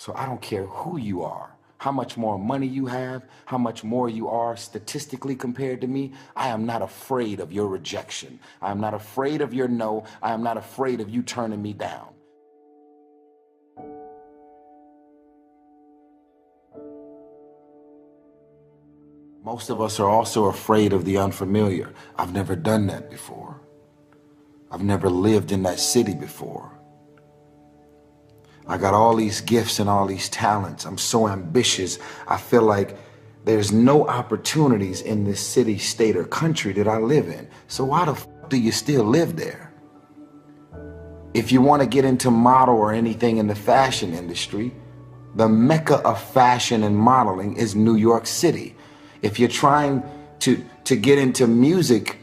So I don't care who you are, how much more money you have, how much more you are statistically compared to me. I am not afraid of your rejection. I am not afraid of your no. I am not afraid of you turning me down. Most of us are also afraid of the unfamiliar. I've never done that before. I've never lived in that city before. I got all these gifts and all these talents. I'm so ambitious. I feel like there's no opportunities in this city, state, or country that I live in. So why the f do you still live there? If you want to get into model or anything in the fashion industry, the mecca of fashion and modeling is New York City. If you're trying to get into music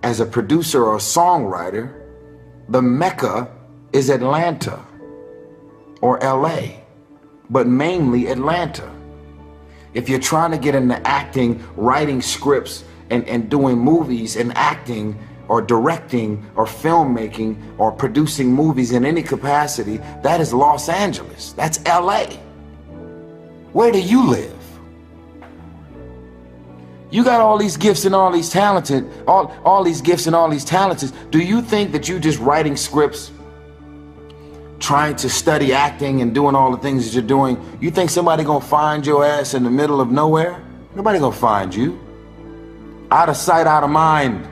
as a producer or a songwriter, the mecca is Atlanta or LA, but mainly Atlanta. If you're trying to get into acting, writing scripts, and doing movies and acting or directing or filmmaking or producing movies in any capacity, that is Los Angeles. That's LA. Where do you live? You got all these gifts and all these talented, all these gifts and all these talents. Do you think that you just writing scripts, trying to study acting and doing all the things that you're doing, you think somebody gonna find your ass in the middle of nowhere? Nobody gonna find you. Out of sight, out of mind.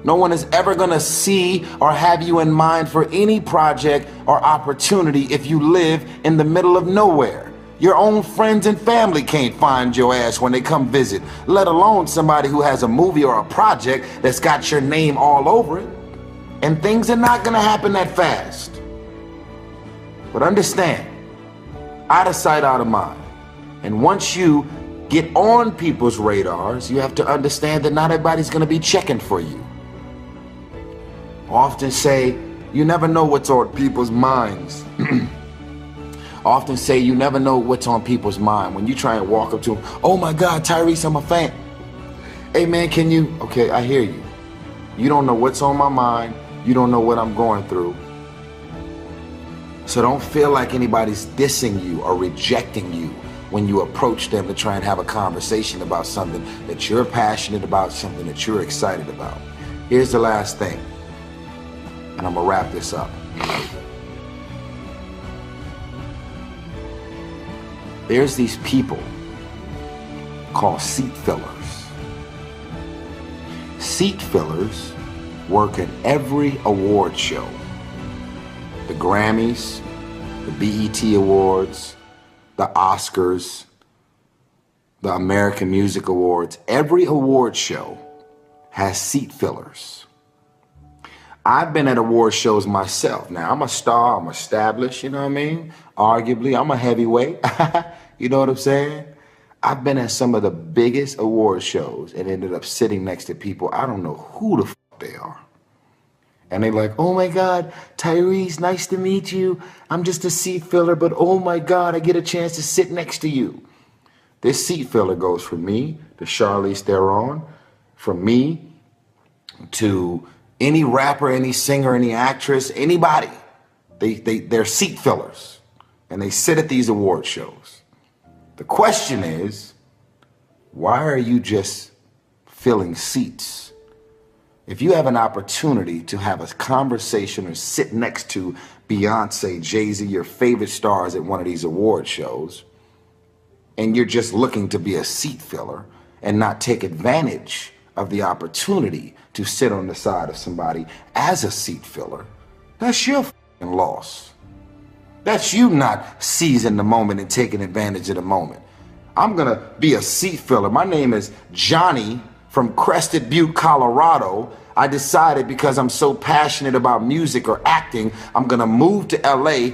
No one is ever gonna see or have you in mind for any project or opportunity if you live in the middle of nowhere. Your own friends and family can't find your ass when they come visit, let alone somebody who has a movie or a project that's got your name all over it. And things are not gonna happen that fast. But understand, out of sight, out of mind. And once you get on people's radars, you have to understand that not everybody's gonna be checking for you. I often say, you never know what's on people's minds. I often say you never know what's on people's mind when you try and walk up to them. Oh my God, Tyrese, I'm a fan. Hey man, can you? Okay, I hear you. You don't know what's on my mind. You don't know what I'm going through. So don't feel like anybody's dissing you or rejecting you when you approach them to try and have a conversation about something that you're passionate about, something that you're excited about. Here's the last thing, and I'm gonna wrap this up. There's these people called seat fillers. Seat fillers work in every award show. The Grammys, the BET Awards, the Oscars, the American Music Awards. Every award show has seat fillers. I've been at award shows myself. Now, I'm a star, I'm established, you know what I mean? Arguably, I'm a heavyweight. You know what I'm saying? I've been at some of the biggest award shows and ended up sitting next to people, I don't know who the f they are. And they're like, oh my God, Tyrese, nice to meet you. I'm just a seat filler, but oh my God, I get a chance to sit next to you. This seat filler goes from me to Charlize Theron, from me to any rapper, any singer, any actress, anybody. They're seat fillers, and they sit at these award shows. The question is, why are you just filling seats? If you have an opportunity to have a conversation or sit next to Beyonce, Jay-Z, your favorite stars at one of these award shows, and you're just looking to be a seat filler and not take advantage of the opportunity to sit on the side of somebody as a seat filler, that's your f***ing loss. That's you not seizing the moment and taking advantage of the moment. I'm gonna be a seat filler. My name is Johnny from Crested Butte, Colorado. I decided because I'm so passionate about music or acting, I'm gonna move to LA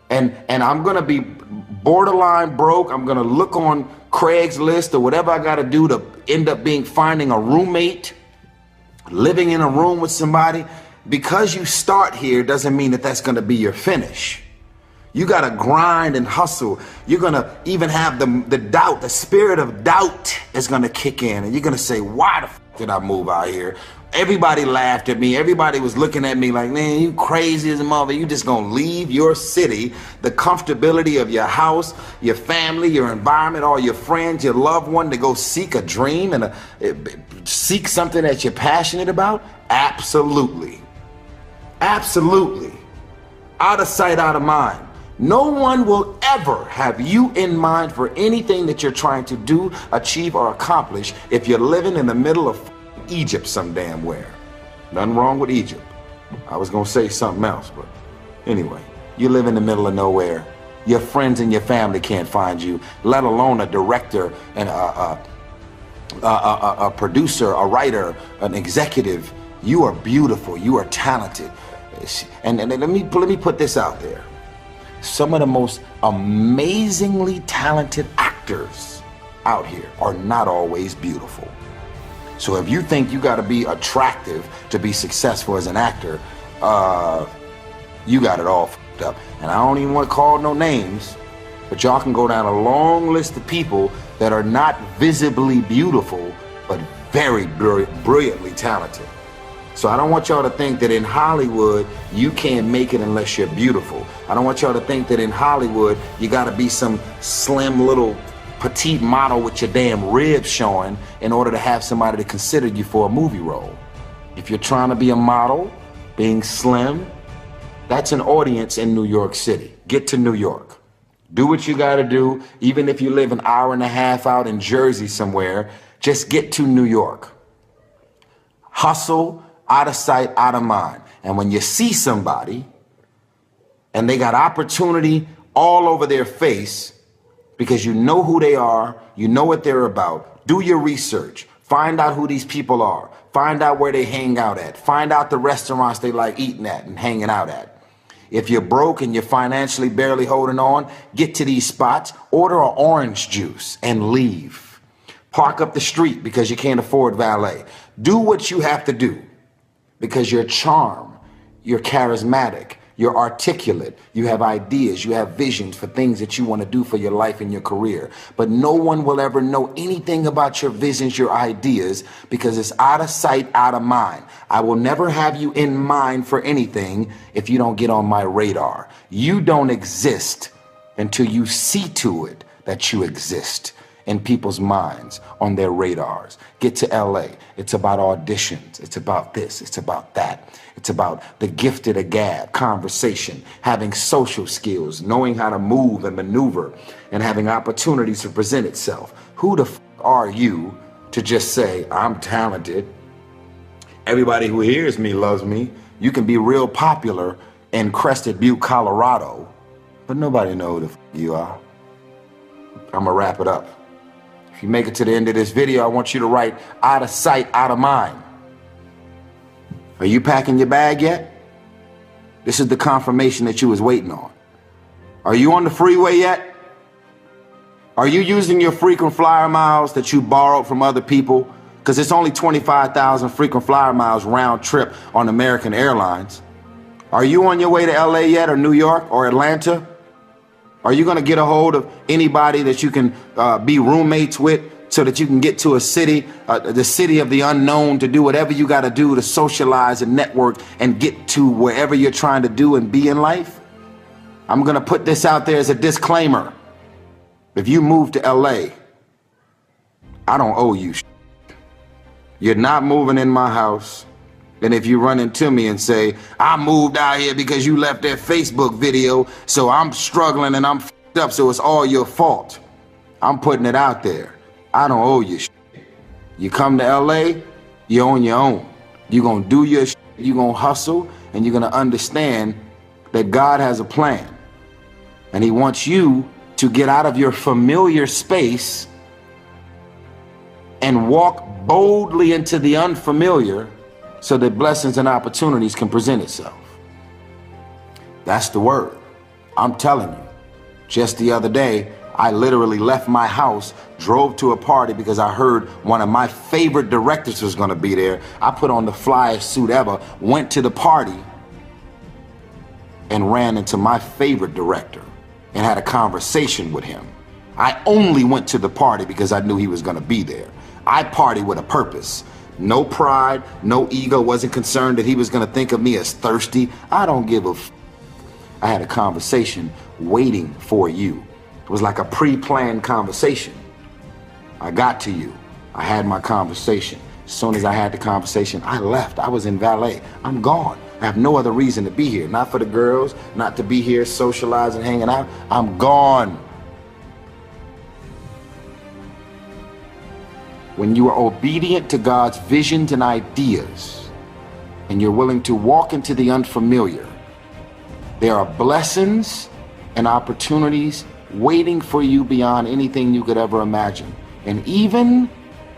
and I'm gonna be borderline broke. I'm gonna look on Craigslist or whatever I gotta do to end up finding a roommate, living in a room with somebody. Because you start here doesn't mean that that's gonna be your finish. You gotta grind and hustle. You're gonna even have the doubt, the spirit of doubt is gonna kick in, and you're gonna say, why the f did I move out here? Everybody laughed at me. Everybody was looking at me like, man, you crazy as a mother. You just gonna leave your city, the comfortability of your house, your family, your environment, all your friends, your loved one to go seek a dream and seek something that you're passionate about? Absolutely. Absolutely. Out of sight, out of mind. No one will ever have you in mind for anything that you're trying to do, achieve, or accomplish if you're living in the middle of Egypt some damn where. Nothing wrong with Egypt. I was gonna say something else, but anyway, you live in the middle of nowhere. Your friends and your family can't find you, let alone a director and a producer, a writer, an executive. You are beautiful. You are talented. And let me put this out there. Some of the most amazingly talented actors out here are not always beautiful. So if you think you got to be attractive to be successful as an actor, you got it all fucked up. And I don't even want to call no names, but y'all can go down a long list of people that are not visibly beautiful, but very brilliantly talented. So I don't want y'all to think that in Hollywood, you can't make it unless you're beautiful. I don't want y'all to think that in Hollywood, you gotta be some slim little petite model with your damn ribs showing in order to have somebody to consider you for a movie role. If you're trying to be a model, being slim, that's an audience in New York City. Get to New York. Do what you gotta do. Even if you live an hour and a half out in Jersey somewhere, just get to New York. Hustle. Out of sight, out of mind. And when you see somebody and they got opportunity all over their face because you know who they are, you know what they're about, do your research, find out who these people are, find out where they hang out at, find out the restaurants they like eating at and hanging out at. If you're broke and you're financially barely holding on, get to these spots, order an orange juice and leave. Park up the street because you can't afford valet. Do what you have to do. Because you're charm, you're charismatic, you're articulate, you have ideas, you have visions for things that you want to do for your life and your career. But no one will ever know anything about your visions, your ideas, because it's out of sight, out of mind. I will never have you in mind for anything if you don't get on my radar. You don't exist until you see to it that you exist in people's minds, on their radars. Get to LA. It's about auditions. It's about this. It's about that. It's about the gift of the gab, conversation, having social skills, knowing how to move and maneuver, and having opportunities to present itself. Who the f are you to just say, I'm talented? Everybody who hears me loves me. You can be real popular in Crested Butte, Colorado, but nobody knows who the f you are. I'm gonna wrap it up. If you make it to the end of this video, I want you to write out of sight, out of mind. Are you packing your bag yet? This is the confirmation that you was waiting on. Are you on the freeway yet? Are you using your frequent flyer miles that you borrowed from other people? Because it's only 25,000 frequent flyer miles round trip on American Airlines. Are you on your way to LA yet, or New York, or Atlanta? Are you going to get a hold of anybody that you can be roommates with so that you can get to a city, the city of the unknown, to do whatever you got to do to socialize and network and get to wherever you're trying to do and be in life? I'm going to put this out there as a disclaimer. If you move to LA, I don't owe you shit. You're not moving in my house. And if you run into me and say, I moved out here because you left that Facebook video, so I'm struggling and I'm f***ed up, so it's all your fault. I'm putting it out there. I don't owe you shit. You come to LA, you're on your own. You're going to do your shit, you're going to hustle, and you're going to understand that God has a plan. And he wants you to get out of your familiar space and walk boldly into the unfamiliar, so that blessings and opportunities can present itself. That's the word. I'm telling you. Just the other day, I literally left my house, drove to a party because I heard one of my favorite directors was going to be there. I put on the flyest suit ever, went to the party, and ran into my favorite director and had a conversation with him. I only went to the party because I knew he was going to be there. I party with a purpose. No pride, no ego, wasn't concerned that he was gonna think of me as thirsty. I don't give a f. I had a conversation waiting for you. It was like a pre-planned conversation. I got to you. I had my conversation. As soon as I had the conversation, I left. I was in valet. I'm gone. I have no other reason to be here. Not for the girls, not to be here socializing, hanging out. I'm gone. When you are obedient to God's visions and ideas, and you're willing to walk into the unfamiliar, there are blessings and opportunities waiting for you beyond anything you could ever imagine. And even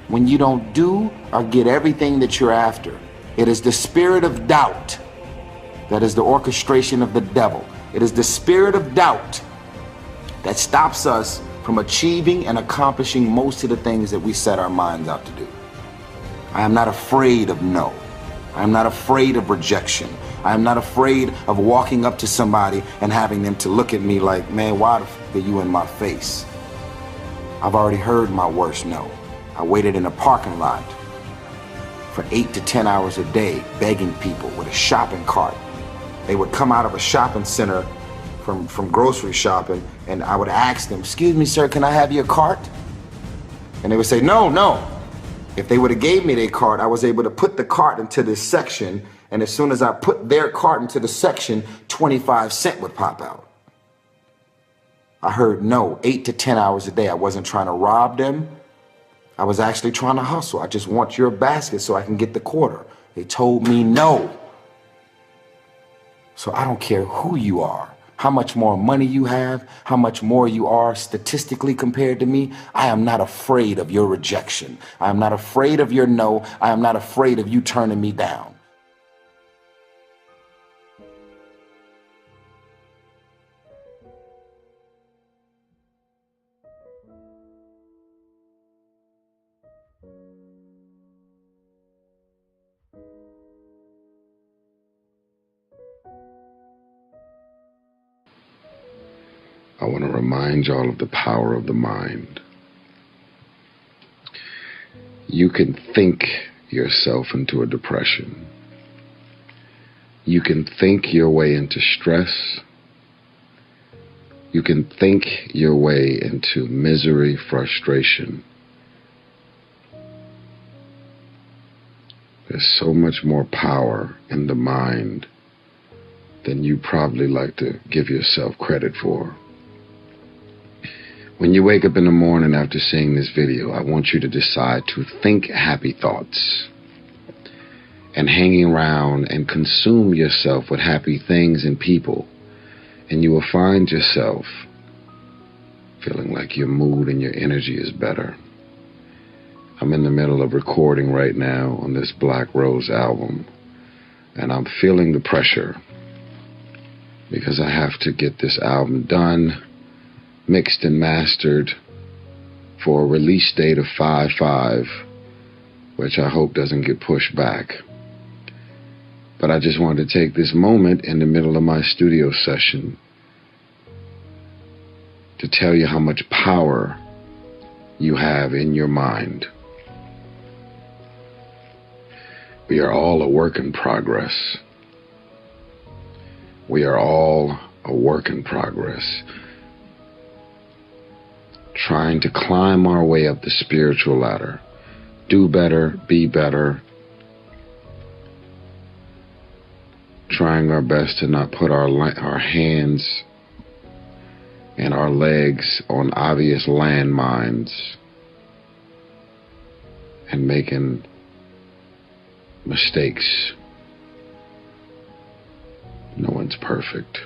when you don't do or get everything that you're after, it is the spirit of doubt that is the orchestration of the devil. It is the spirit of doubt that stops us from achieving and accomplishing most of the things that we set our minds out to do. I am not afraid of no. I am not afraid of rejection. I am not afraid of walking up to somebody and having them to look at me like, man, why the f are you in my face? I've already heard my worst no. I waited in a parking lot for 8 to 10 hours a day begging people with a shopping cart. They would come out of a shopping center from grocery shopping, and I would ask them, excuse me, sir, can I have your cart? And they would say, no, no. If they would have gave me their cart, I was able to put the cart into this section, and as soon as I put their cart into the section, 25 cents would pop out. I heard no 8 to 10 hours a day. I wasn't trying to rob them. I was actually trying to hustle. I just want your basket so I can get the quarter. They told me no. So I don't care who you are, how much more money you have, how much more you are statistically compared to me. I am not afraid of your rejection. I am not afraid of your no. I am not afraid of you turning me down. I want to remind y'all of the power of the mind. You can think yourself into a depression. You can think your way into stress. You can think your way into misery, frustration. There's so much more power in the mind than you probably like to give yourself credit for. When you wake up in the morning after seeing this video, I want you to decide to think happy thoughts and hanging around and consume yourself with happy things and people, and you will find yourself feeling like your mood and your energy is better. I'm in the middle of recording right now on this Black Rose album, and I'm feeling the pressure because I have to get this album done, mixed and mastered for a release date of 5/5, which I hope doesn't get pushed back. But I just wanted to take this moment in the middle of my studio session to tell you how much power you have in your mind. We are all a work in progress. We are all a work in progress, trying to climb our way up the spiritual ladder, do better, be better, trying our best to not put our hands and our legs on obvious landmines and making mistakes. No one's perfect.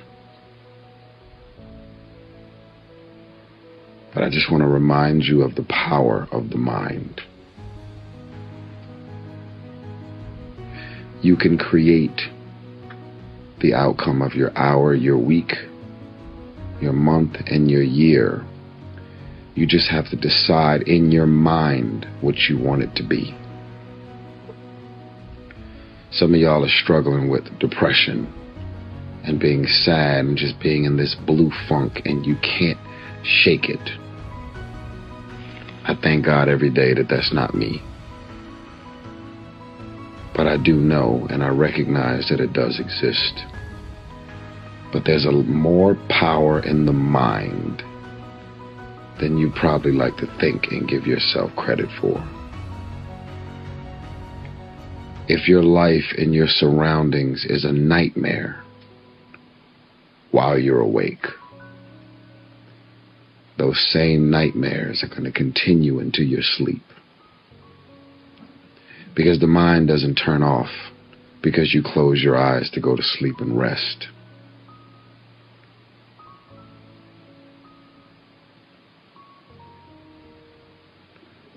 But I just want to remind you of the power of the mind. You can create the outcome of your hour, your week, your month, and your year. You just have to decide in your mind what you want it to be. Some of y'all are struggling with depression and being sad and just being in this blue funk, and you can't shake it. I thank God every day that that's not me. But I do know and I recognize that it does exist. But there's more power in the mind than you probably like to think and give yourself credit for. If your life and your surroundings is a nightmare while you're awake, those same nightmares are going to continue into your sleep. Because the mind doesn't turn off because you close your eyes to go to sleep and rest.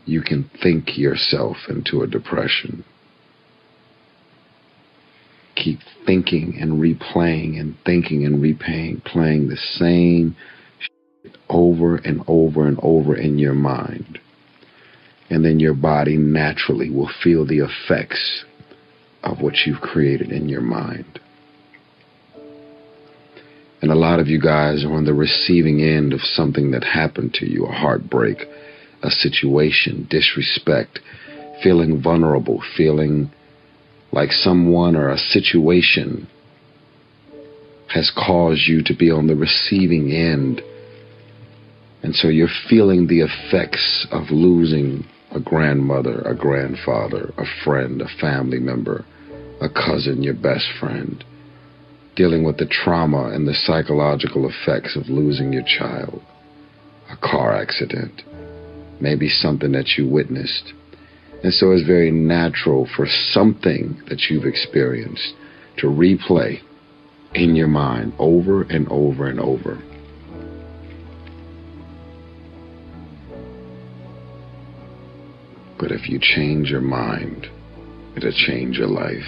You can think yourself into a depression. Keep thinking and replaying and thinking and replaying, playing the same shit over and over and over in your mind. And then your body naturally will feel the effects of what you've created in your mind. And a lot of you guys are on the receiving end of something that happened to you, a heartbreak, a situation, disrespect, feeling vulnerable, feeling like someone or a situation has caused you to be on the receiving end. And so you're feeling the effects of losing a grandmother, a grandfather, a friend, a family member, a cousin, your best friend, dealing with the trauma and the psychological effects of losing your child, a car accident, maybe something that you witnessed. And so it's very natural for something that you've experienced to replay in your mind over and over and over. But if you change your mind, it'll change your life.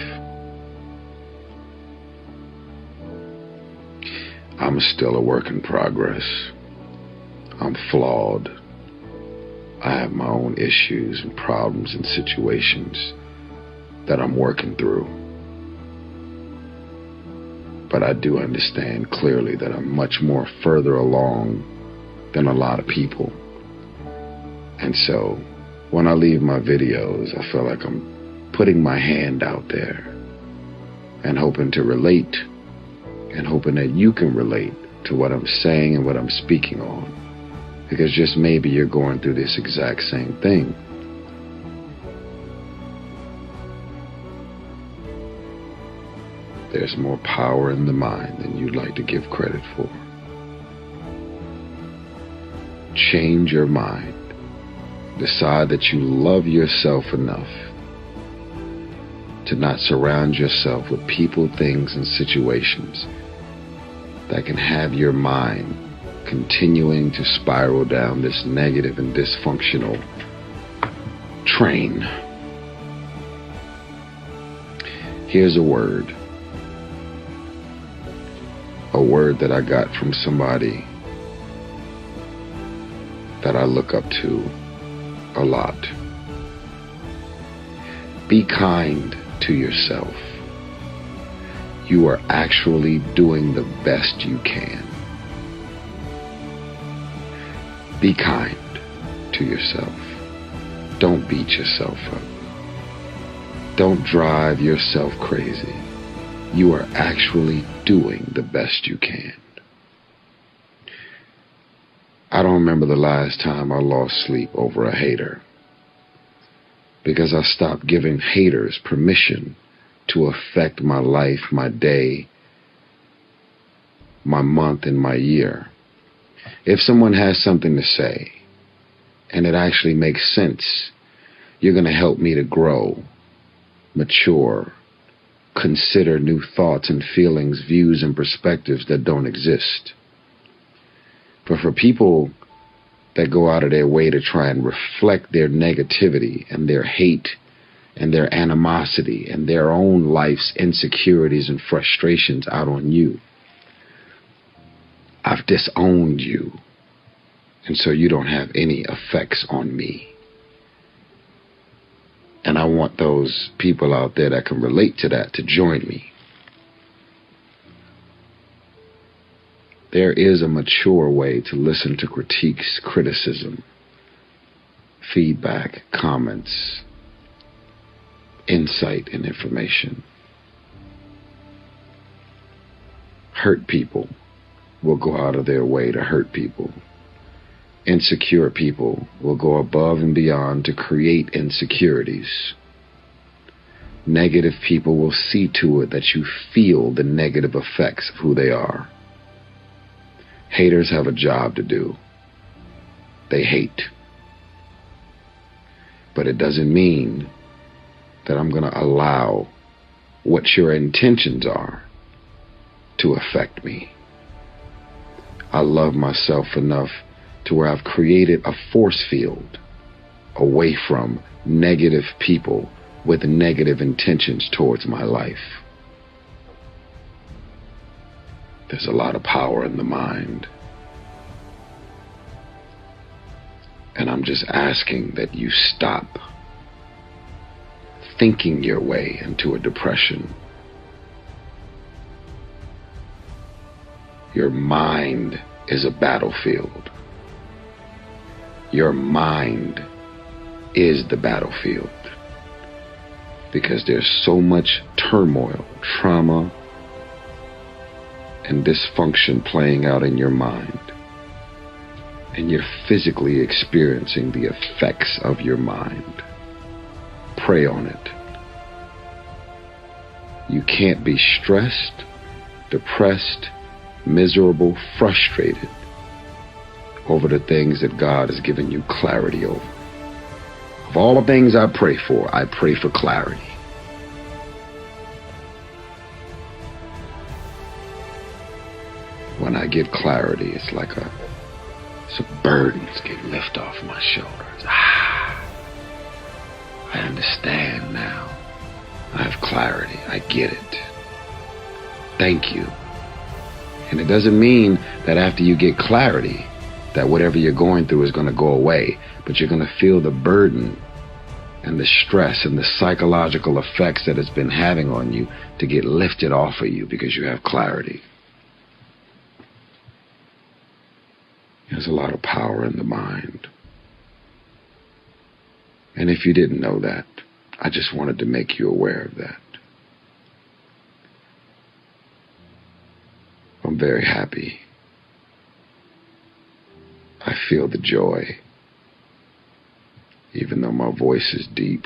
I'm still a work in progress. I'm flawed. I have my own issues and problems and situations that I'm working through. But I do understand clearly that I'm much more further along than a lot of people. And so when I leave my videos, I feel like I'm putting my hand out there and hoping to relate and hoping that you can relate to what I'm saying and what I'm speaking on. Because just maybe you're going through this exact same thing. There's more power in the mind than you'd like to give credit for. Change your mind. Decide that you love yourself enough to not surround yourself with people, things, and situations that can have your mind continuing to spiral down this negative and dysfunctional train. Here's a word that I got from somebody that I look up to a lot. Be kind to yourself. You are actually doing the best you can. Be kind to yourself. Don't beat yourself up. Don't drive yourself crazy. You are actually doing the best you can. I don't remember the last time I lost sleep over a hater, because I stopped giving haters permission to affect my life, my day, my month, and my year. If someone has something to say and it actually makes sense, you're going to help me to grow, mature, consider new thoughts and feelings, views and perspectives that don't exist. But for people that go out of their way to try and reflect their negativity and their hate and their animosity and their own life's insecurities and frustrations out on you, I've disowned you, and so you don't have any effects on me. And I want those people out there that can relate to that to join me. There is a mature way to listen to critiques, criticism, feedback, comments, insight and information. Hurt people will go out of their way to hurt people. Insecure people will go above and beyond to create insecurities. Negative people will see to it that you feel the negative effects of who they are. Haters have a job to do. They hate. But it doesn't mean that I'm going to allow what your intentions are to affect me. I love myself enough to where I've created a force field away from negative people with negative intentions towards my life. There's a lot of power in the mind. And I'm just asking that you stop thinking your way into a depression. Your mind is a battlefield. Your mind is the battlefield. Because there's so much turmoil, trauma, and dysfunction playing out in your mind. And you're physically experiencing the effects of your mind. Pray on it. You can't be stressed, depressed, miserable, frustrated over the things that God has given you clarity over. Of all the things I pray for clarity. When I get clarity, it's like some burdens get lifted off my shoulders. I understand now. I have clarity. I get it. Thank you. And it doesn't mean that after you get clarity, that whatever you're going through is going to go away, but you're going to feel the burden and the stress and the psychological effects that it's been having on you to get lifted off of you because you have clarity. There's a lot of power in the mind. And if you didn't know that, I just wanted to make you aware of that. I'm very happy. I feel the joy, even though my voice is deep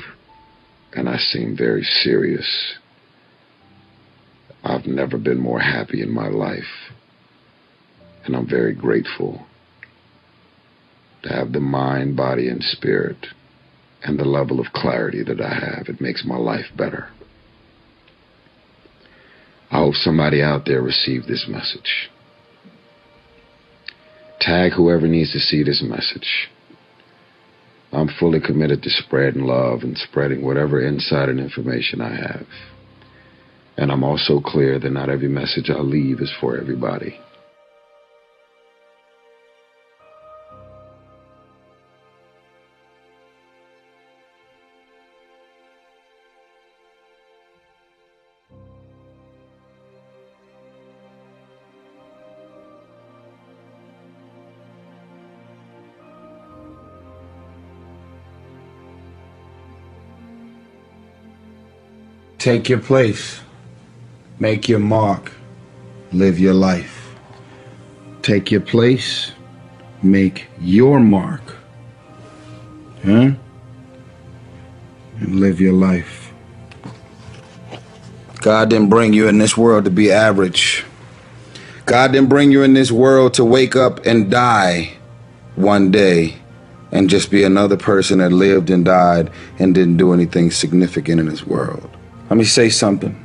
and I seem very serious. I've never been more happy in my life, and I'm very grateful to have the mind, body, and spirit and the level of clarity that I have. It makes my life better. I hope somebody out there received this message. Tag whoever needs to see this message. I'm fully committed to spreading love and spreading whatever insight and information I have. And I'm also clear that not every message I leave is for everybody. Take your place. Make your mark. Live your life. Take your place. Make your mark. And live your life. God didn't bring you in this world to be average. God didn't bring you in this world to wake up and die one day and just be another person that lived and died and didn't do anything significant in this world. Let me say something.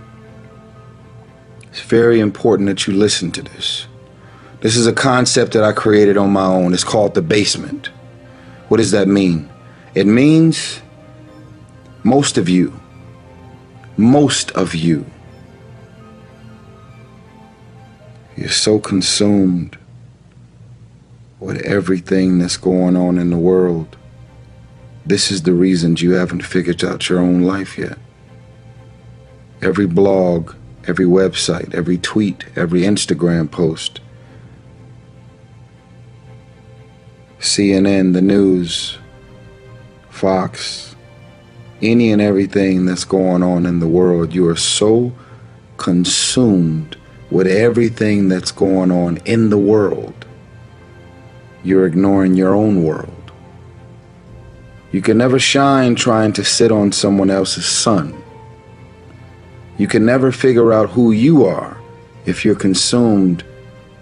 It's very important that you listen to this. This is a concept that I created on my own. It's called the basement. What does that mean? It means most of you, you're so consumed with everything that's going on in the world. This is the reasons you haven't figured out your own life yet. Every blog, every website, every tweet, every Instagram post, CNN, the news, Fox, any and everything that's going on in the world. You are so consumed with everything that's going on in the world, you're ignoring your own world. You can never shine trying to sit on someone else's sun. You can never figure out who you are if you're consumed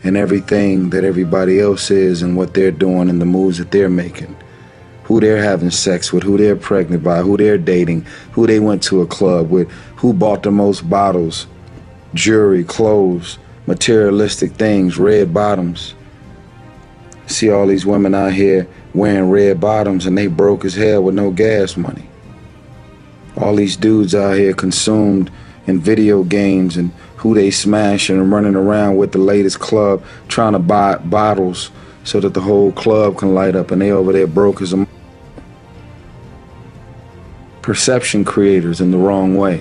in everything that everybody else is and what they're doing and the moves that they're making, who they're having sex with, who they're pregnant by, who they're dating, who they went to a club with, who bought the most bottles, jewelry, clothes, materialistic things, red bottoms. See all these women out here wearing red bottoms and they broke as hell with no gas money. All these dudes out here consumed in video games and who they smashing and running around with the latest club trying to buy bottles so that the whole club can light up, and they over there broke as a perception creators in the wrong way.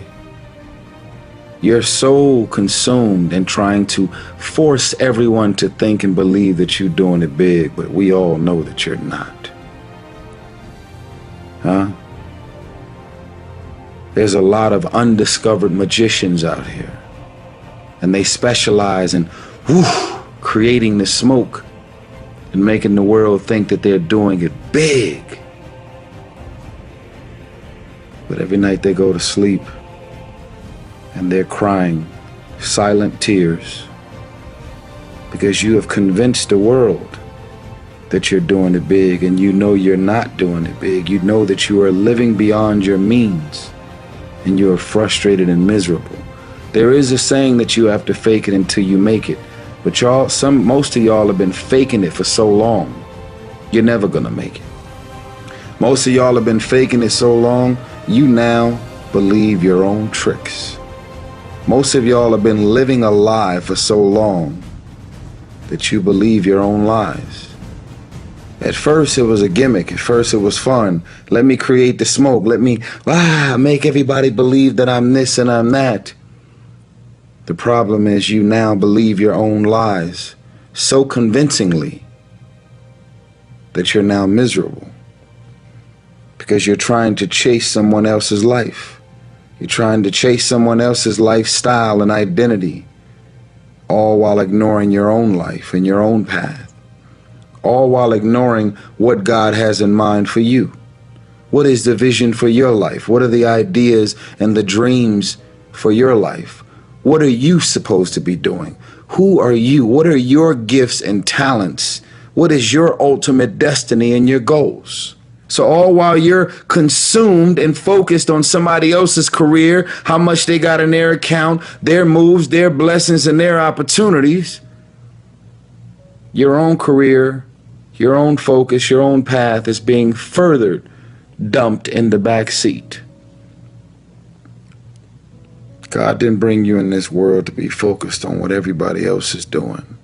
You're so consumed in trying to force everyone to think and believe that you're doing it big, but we all know that you're not. Huh? There's a lot of undiscovered magicians out here, and they specialize in creating the smoke and making the world think that they're doing it big. But every night they go to sleep and they're crying silent tears because you have convinced the world that you're doing it big, and you know you're not doing it big. You know that you are living beyond your means and you are frustrated and miserable. There is a saying that you have to fake it until you make it, but most of y'all have been faking it for so long, you're never gonna make it. Most of y'all have been faking it so long, you now believe your own tricks. Most of y'all have been living a lie for so long that you believe your own lies. At first it was a gimmick, at first it was fun. Let me create the smoke, let me make everybody believe that I'm this and I'm that. The problem is you now believe your own lies so convincingly that you're now miserable because you're trying to chase someone else's life. You're trying to chase someone else's lifestyle and identity, all while ignoring your own life and your own path, all while ignoring what God has in mind for you. What is the vision for your life? What are the ideas and the dreams for your life? What are you supposed to be doing? Who are you? What are your gifts and talents? What is your ultimate destiny and your goals? So all while you're consumed and focused on somebody else's career, how much they got in their account, their moves, their blessings, and their opportunities, your own career, your own focus, your own path is being further dumped in the back seat. God didn't bring you in this world to be focused on what everybody else is doing.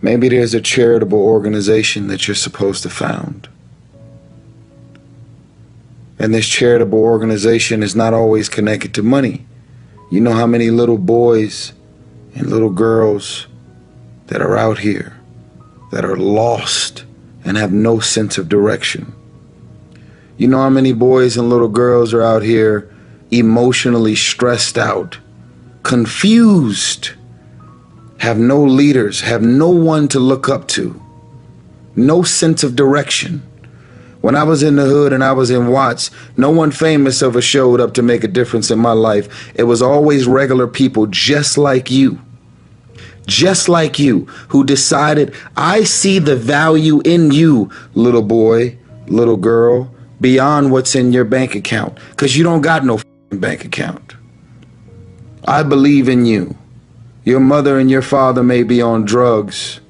Maybe there's a charitable organization that you're supposed to found. And this charitable organization is not always connected to money. You know how many little boys and little girls that are out here that are lost and have no sense of direction? You know how many boys and little girls are out here emotionally stressed out, confused, have no leaders, have no one to look up to, no sense of direction. When I was in the hood and I was in Watts, no one famous ever showed up to make a difference in my life. It was always regular people just like you, who decided, I see the value in you, little boy, little girl, beyond what's in your bank account, because you don't got no bank account. I believe in you. Your mother and your father may be on drugs,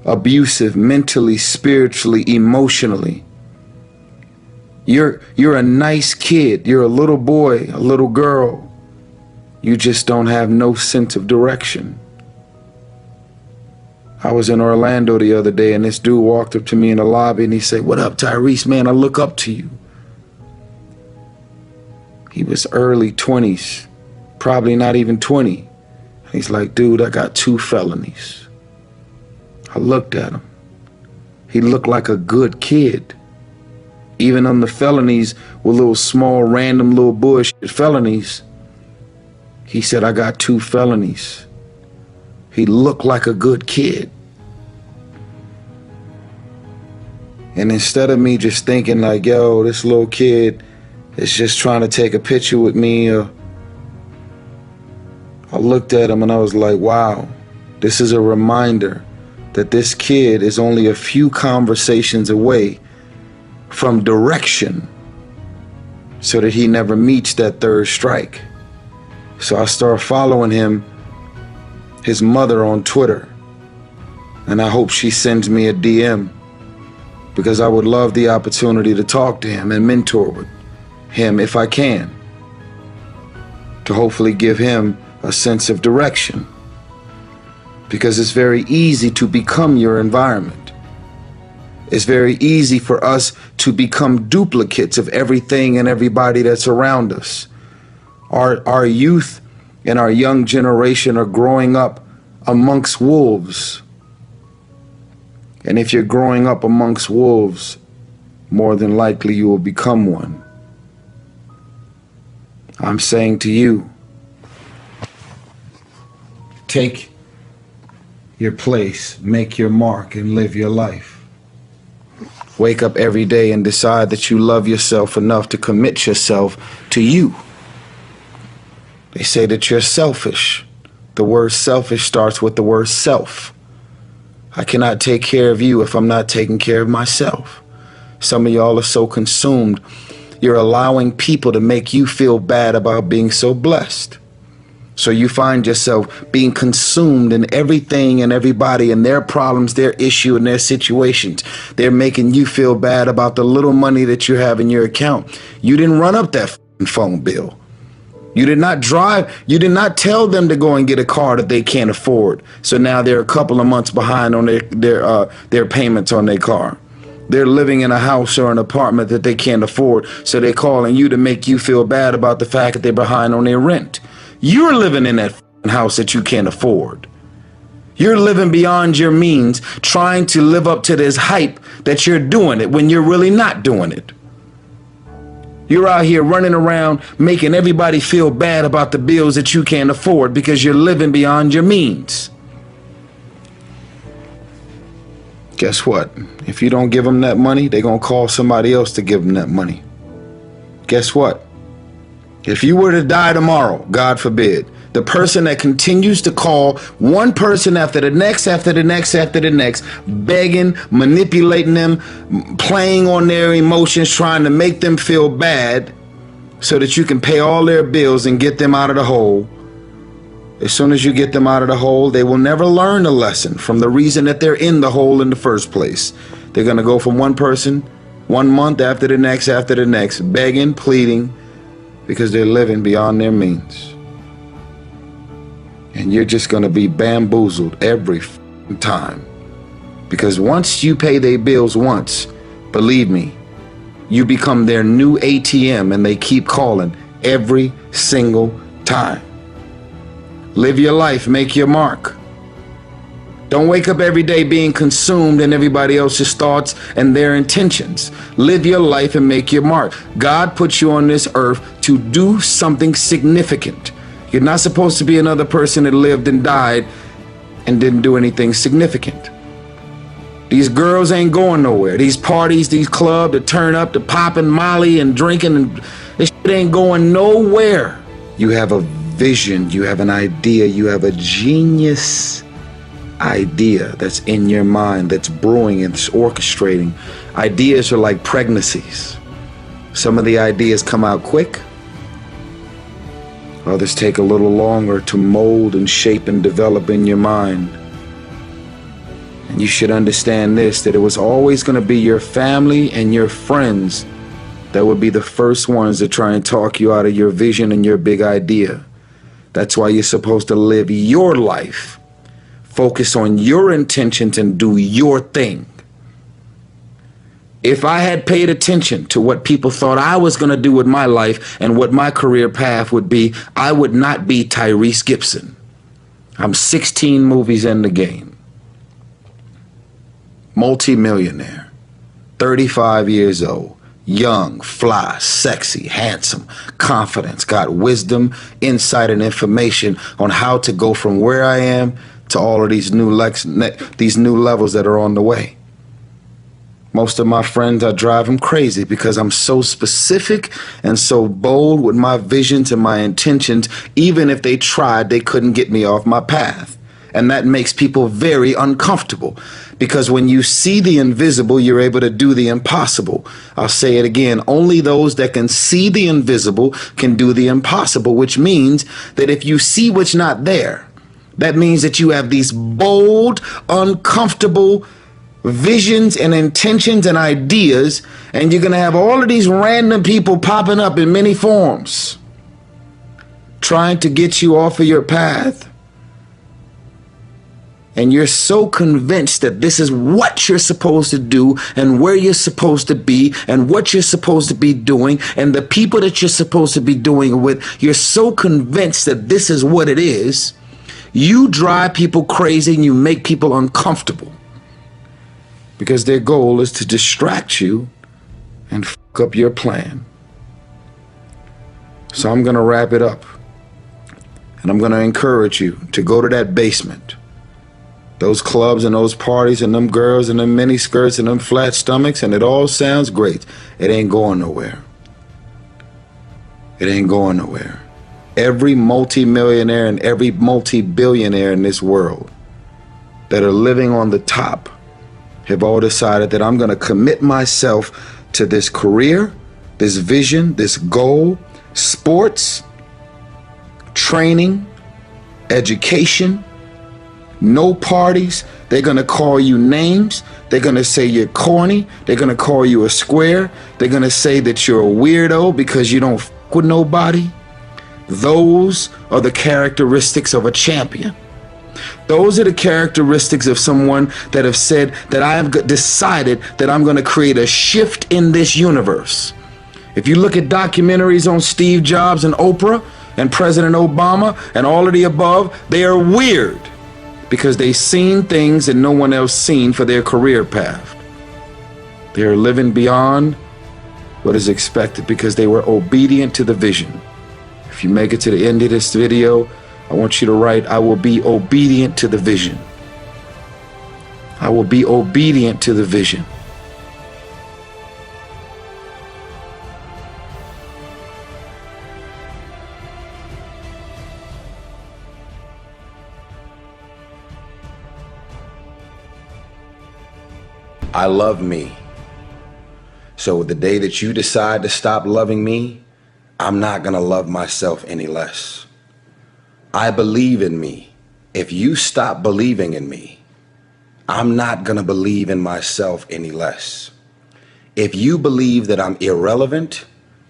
abusive mentally, spiritually, emotionally. You're a nice kid. You're a little boy, a little girl. You just don't have no sense of direction. I was in Orlando the other day and this dude walked up to me in the lobby and he said, "What up, Tyrese, man? I look up to you." He was early 20s, probably not even 20. He's like, "Dude, I got 2 felonies. I looked at him. He looked like a good kid. Even on the felonies, with little small random little bullshit felonies, he said, I got 2 felonies. He looked like a good kid. And instead of me just thinking like, yo, this little kid is just trying to take a picture with me, I looked at him and I was like, wow, this is a reminder that this kid is only a few conversations away from direction so that he never meets that 3rd strike. So I start following his mother on Twitter, and I hope she sends me a DM, because I would love the opportunity to talk to him and mentor with him if I can, to hopefully give him a sense of direction, because it's very easy to become your environment. It's very easy for us to become duplicates of everything and everybody that's around us. Our youth and our young generation are growing up amongst wolves. And if you're growing up amongst wolves, more than likely you will become one. I'm saying to you, take your place, make your mark, and live your life. Wake up every day and decide that you love yourself enough to commit yourself to you. They say that you're selfish. The word selfish starts with the word self. I cannot take care of you if I'm not taking care of myself. Some of y'all are so consumed, you're allowing people to make you feel bad about being so blessed. So you find yourself being consumed in everything and everybody and their problems, their issue, and their situations. They're making you feel bad about the little money that you have in your account. You didn't run up that phone bill. You did not drive. You did not tell them to go and get a car that they can't afford. So now they're a couple of months behind on their payments on their car. They're living in a house or an apartment that they can't afford. So they're calling you to make you feel bad about the fact that they're behind on their rent. You're living in that house that you can't afford. You're living beyond your means, trying to live up to this hype that you're doing it when you're really not doing it. You're out here running around making everybody feel bad about the bills that you can't afford because you're living beyond your means. Guess what? If you don't give them that money, they're going to call somebody else to give them that money. Guess what? If you were to die tomorrow, God forbid, the person that continues to call one person after the next, after the next, after the next, begging, manipulating them, playing on their emotions, trying to make them feel bad so that you can pay all their bills and get them out of the hole. As soon as you get them out of the hole, they will never learn a lesson from the reason that they're in the hole in the first place. They're going to go from one person, 1 month after the next, begging, pleading, because they're living beyond their means. And you're just going to be bamboozled every time. Because once you pay their bills once, believe me, you become their new ATM and they keep calling every single time. Live your life, make your mark. Don't wake up every day being consumed in everybody else's thoughts and their intentions. Live your life and make your mark. God put you on this earth to do something significant. You're not supposed to be another person that lived and died and didn't do anything significant. These girls ain't going nowhere. These parties, these clubs, the turn up, the popping Molly and drinking, and this shit ain't going nowhere. You have a vision, you have an idea, you have a genius idea that's in your mind, that's brewing and it's orchestrating. Ideas are like pregnancies. Some of the ideas come out quick. Others take a little longer to mold and shape and develop in your mind. And you should understand this, that it was always going to be your family and your friends that would be the first ones to try and talk you out of your vision and your big idea. That's why you're supposed to live your life. Focus on your intentions and do your thing. If I had paid attention to what people thought I was going to do with my life and what my career path would be, I would not be Tyrese Gibson. I'm 16 movies in the game. Multi-millionaire. 35 years old. Young, fly, sexy, handsome, confidence, got wisdom, insight, and information on how to go from where I am to all of these new levels that are on the way. Most of my friends, I drive them crazy because I'm so specific and so bold with my visions and my intentions. Even if they tried, they couldn't get me off my path. And that makes people very uncomfortable, because when you see the invisible, you're able to do the impossible. I'll say it again. Only those that can see the invisible can do the impossible, which means that if you see what's not there, that means that you have these bold, uncomfortable visions and intentions and ideas, and you're going to have all of these random people popping up in many forms, trying to get you off of your path. And you're so convinced that this is what you're supposed to do and where you're supposed to be and what you're supposed to be doing and the people that you're supposed to be doing it with. You're so convinced that this is what it is. You drive people crazy and you make people uncomfortable, because their goal is to distract you and fuck up your plan. So I'm going to wrap it up, and I'm going to encourage you to go to that basement. Those clubs and those parties and them girls and them mini skirts and them flat stomachs, and it all sounds great. It ain't going nowhere. It ain't going nowhere. Every multi-millionaire and every multi-billionaire in this world that are living on the top have all decided that I'm going to commit myself to this career, this vision, this goal, sports, training, education. No parties. They're going to call you names. They're going to say you're corny. They're going to call you a square. They're going to say that you're a weirdo because you don't fuck with nobody. Those are the characteristics of a champion. Those are the characteristics of someone that have said that I have decided that I'm going to create a shift in this universe. If you look at documentaries on Steve Jobs and Oprah and President Obama and all of the above, they are weird, because they've seen things that no one else seen for their career path. They are living beyond what is expected because they were obedient to the vision. If you make it to the end of this video, I want you to write, I will be obedient to the vision. I will be obedient to the vision. I love me. So the day that you decide to stop loving me, I'm not going to love myself any less. I believe in me. If you stop believing in me, I'm not going to believe in myself any less. If you believe that I'm irrelevant,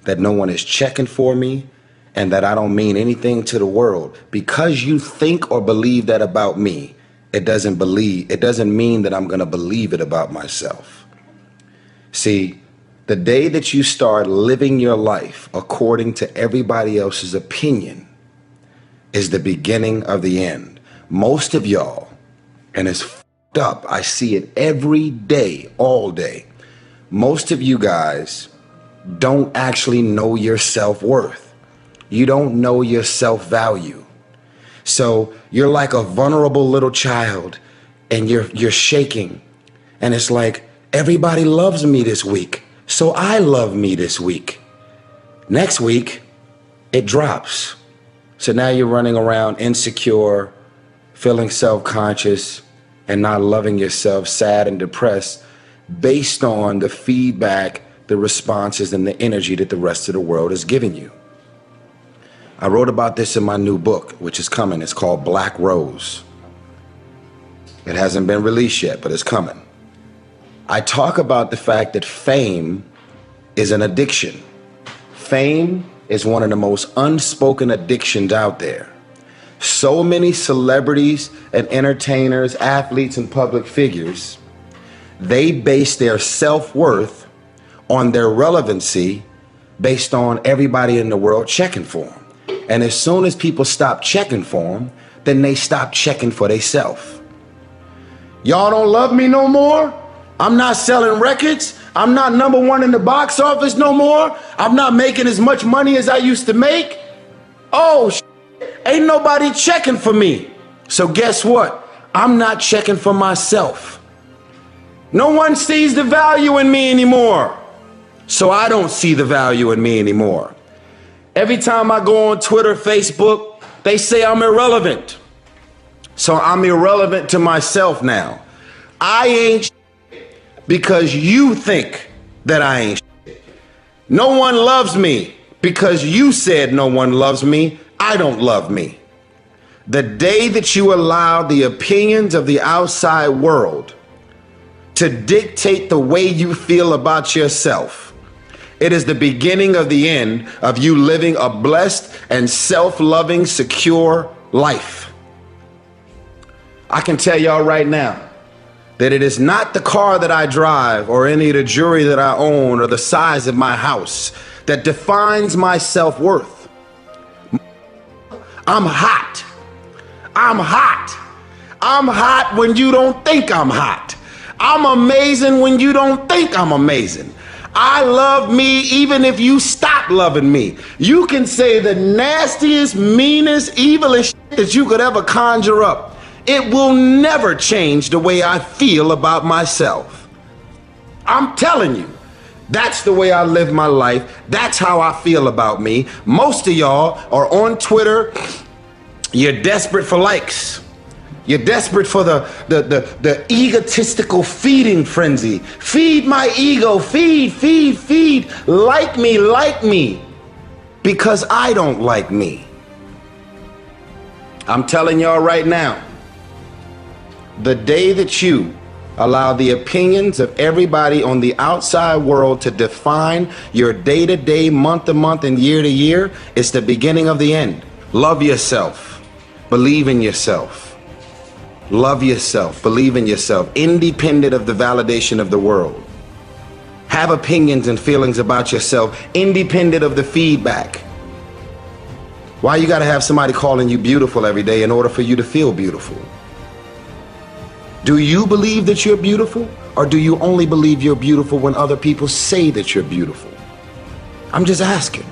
that no one is checking for me, and that I don't mean anything to the world, because you think or believe that about me, it doesn't mean that I'm going to believe it about myself. See, the day that you start living your life according to everybody else's opinion is the beginning of the end. Most of y'all, and it's fucked up, I see it every day, all day. Most of you guys don't actually know your self-worth. You don't know your self-value. So you're like a vulnerable little child, and you're shaking, and it's like, everybody loves me this week, so I love me this week. Next week, it drops. So now you're running around insecure, feeling self-conscious, and not loving yourself, sad and depressed, based on the feedback, the responses, and the energy that the rest of the world is giving you. I wrote about this in my new book, which is coming. It's called Black Rose. It hasn't been released yet, but it's coming. I talk about the fact that fame is an addiction. Fame is one of the most unspoken addictions out there. So many celebrities and entertainers, athletes, and public figures, they base their self-worth on their relevancy based on everybody in the world checking for them. And as soon as people stop checking for them, then they stop checking for themselves. Y'all don't love me no more? I'm not selling records? I'm not #1 in the box office no more. I'm not making as much money as I used to make. Oh, ain't nobody checking for me. So guess what? I'm not checking for myself. No one sees the value in me anymore. So I don't see the value in me anymore. Every time I go on Twitter, Facebook, they say I'm irrelevant. So I'm irrelevant to myself now. I ain't because you think that I ain't. No one loves me because you said no one loves me. I don't love me. The day that you allow the opinions of the outside world to dictate the way you feel about yourself, it is the beginning of the end of you living a blessed and self-loving, secure life. I can tell y'all right now that it is not the car that I drive or any of the jewelry that I own or the size of my house that defines my self-worth. I'm hot. I'm hot. I'm hot when you don't think I'm hot. I'm amazing when you don't think I'm amazing. I love me even if you stop loving me. You can say the nastiest, meanest, evilest shit that you could ever conjure up. It will never change the way I feel about myself. I'm telling you, that's the way I live my life. That's how I feel about me. Most of y'all are on Twitter. You're desperate for likes. You're desperate for the egotistical feeding frenzy. Feed my ego, feed. Like me. Because I don't like me. I'm telling y'all right now, the day that you allow the opinions of everybody on the outside world to define your day-to-day, month-to-month, and year-to-year, it's the beginning of the end. Love yourself. Believe in yourself. Love yourself. Believe in yourself, independent of the validation of the world. Have opinions and feelings about yourself, independent of the feedback. Why you gotta have somebody calling you beautiful every day in order for you to feel beautiful? Do you believe that you're beautiful, or do you only believe you're beautiful when other people say that you're beautiful? I'm just asking.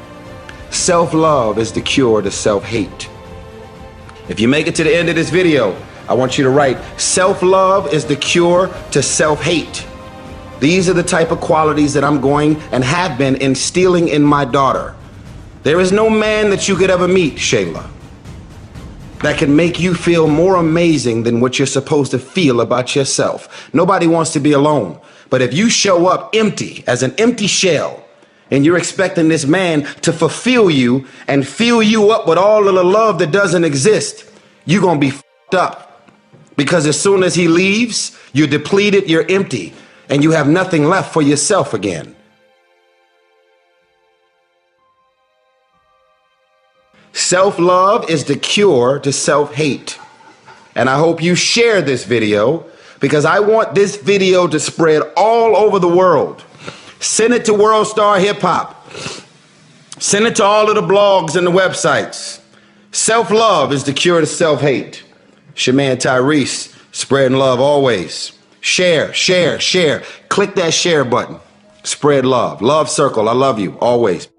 Self-love is the cure to self-hate. If you make it to the end of this video, I want you to write, self-love is the cure to self-hate. These are the type of qualities that I'm going and have been instilling in my daughter. There is no man that you could ever meet, Shayla, that can make you feel more amazing than what you're supposed to feel about yourself. Nobody wants to be alone. But if you show up empty, as an empty shell, and you're expecting this man to fulfill you and fill you up with all of the love that doesn't exist, you're gonna be fucked up. Because as soon as he leaves, you're depleted, you're empty, and you have nothing left for yourself again. Self-love is the cure to self-hate. And I hope you share this video, because I want this video to spread all over the world. Send it to World Star Hip Hop. Send it to all of the blogs and the websites. Self-love is the cure to self-hate. It's your man Tyrese, spreading love always. Share. Click that share button. Spread love. Love circle. I love you always.